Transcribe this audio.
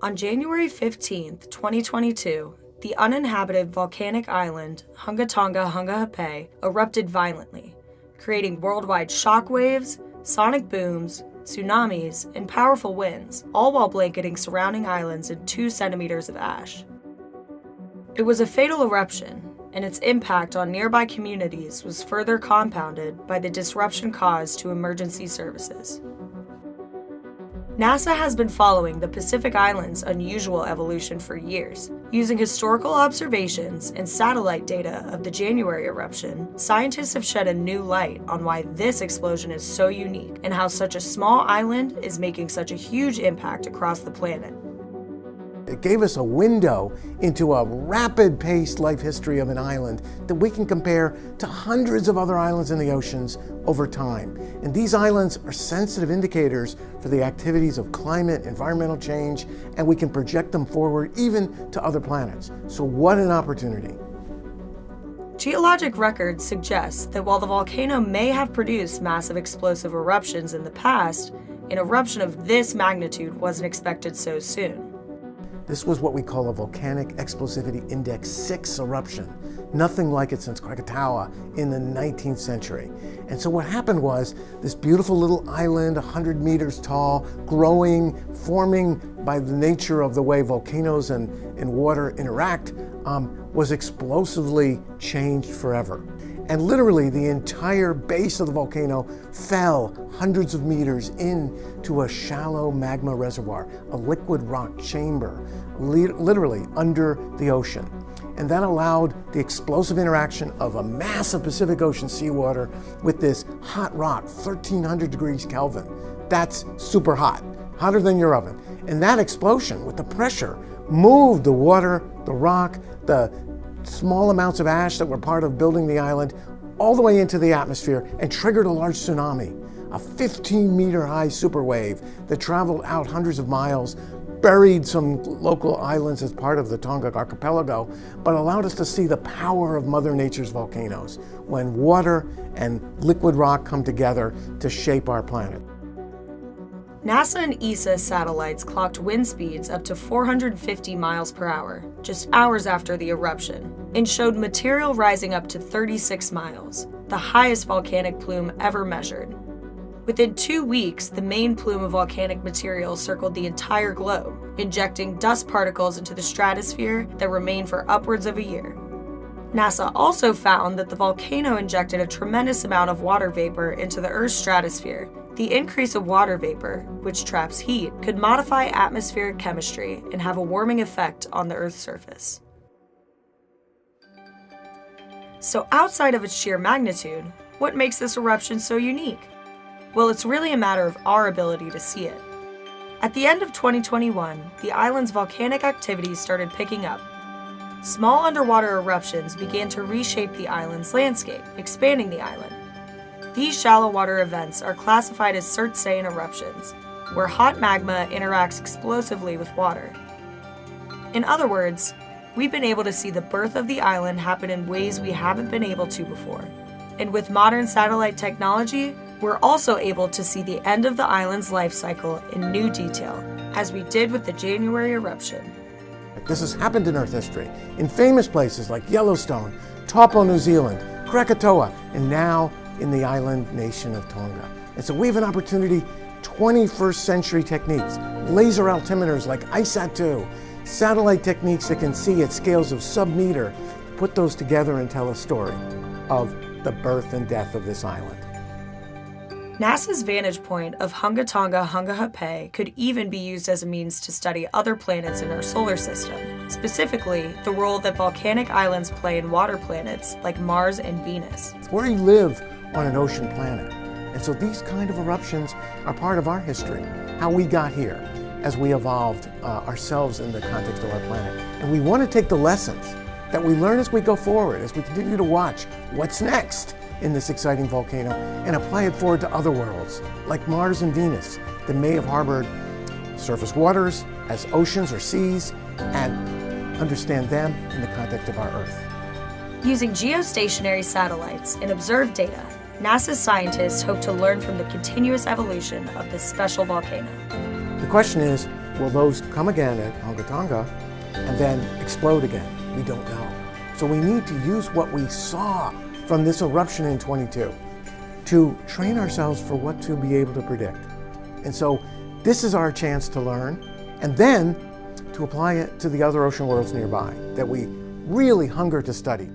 On January 15, 2022, the uninhabited volcanic island Hunga Tonga-Hunga Ha'apai erupted violently, creating worldwide shockwaves, sonic booms, tsunamis, and powerful winds, all while blanketing surrounding islands in 2 centimeters of ash. It was a fatal eruption, and its impact on nearby communities was further compounded by the disruption caused to emergency services. NASA has been following the Pacific Islands' unusual evolution for years. Using historical observations and satellite data of the January eruption, scientists have shed a new light on why this explosion is so unique and how such a small island is making such a huge impact across the planet. It gave us a window into a rapid-paced life history of an island that we can compare to hundreds of other islands in the oceans over time. And these islands are sensitive indicators for the activities of climate, environmental change, and we can project them forward even to other planets. So what an opportunity. Geologic records suggest that while the volcano may have produced massive explosive eruptions in the past, an eruption of this magnitude wasn't expected so soon. This was what we call a Volcanic Explosivity Index 6 eruption. Nothing like it since Krakatoa in the 19th century. And so what happened was this beautiful little island, 100 meters tall, growing, forming by the nature of the way volcanoes and water interact, was explosively changed forever. And literally the entire base of the volcano fell hundreds of meters into a shallow magma reservoir, a liquid rock chamber, literally under the ocean. And that allowed the explosive interaction of a massive Pacific Ocean seawater with this hot rock, 1300 degrees Kelvin. That's super hot, hotter than your oven. And that explosion with the pressure moved the water, the rock, the small amounts of ash that were part of building the island all the way into the atmosphere and triggered a large tsunami, a 15-meter high superwave that traveled out hundreds of miles, buried some local islands as part of the Tonga archipelago, but allowed us to see the power of Mother Nature's volcanoes when water and liquid rock come together to shape our planet. NASA and ESA satellites clocked wind speeds up to 450 miles per hour, just hours after the eruption, and showed material rising up to 36 miles, the highest volcanic plume ever measured. Within 2 weeks, the main plume of volcanic material circled the entire globe, injecting dust particles into the stratosphere that remained for upwards of a year. NASA also found that the volcano injected a tremendous amount of water vapor into the Earth's stratosphere. The increase of water vapor, which traps heat, could modify atmospheric chemistry and have a warming effect on the Earth's surface. So outside of its sheer magnitude, what makes this eruption so unique? Well, it's really a matter of our ability to see it. At the end of 2021, the island's volcanic activity started picking up. Small underwater eruptions began to reshape the island's landscape, expanding the island. These shallow water events are classified as Surtsean eruptions, where hot magma interacts explosively with water. In other words, we've been able to see the birth of the island happen in ways we haven't been able to before. And with modern satellite technology, we're also able to see the end of the island's life cycle in new detail, as we did with the January eruption. This has happened in Earth history, in famous places like Yellowstone, Taupo, New Zealand, Krakatoa, and now in the island nation of Tonga. And so we have an opportunity, 21st century techniques, laser altimeters like ISAT-2, satellite techniques that can see at scales of sub-meter, put those together and tell a story of the birth and death of this island. NASA's vantage point of Hunga Tonga-Hunga Ha'apai could even be used as a means to study other planets in our solar system, specifically the role that volcanic islands play in water planets like Mars and Venus. We live on an ocean planet, and so these kind of eruptions are part of our history, how we got here as we evolved ourselves in the context of our planet. And we want to take the lessons that we learn as we go forward, as we continue to watch what's next in this exciting volcano, and apply it forward to other worlds, like Mars and Venus, that may have harbored surface waters as oceans or seas, and understand them in the context of our Earth. Using geostationary satellites and observed data, NASA's scientists hope to learn from the continuous evolution of this special volcano. The question is, Will those come again at Hunga Tonga and then explode again? We don't know. So we need to use what we saw from this eruption in 22 to train ourselves for what to be able to predict. And so this is our chance to learn and then to apply it to the other ocean worlds nearby that we really hunger to study.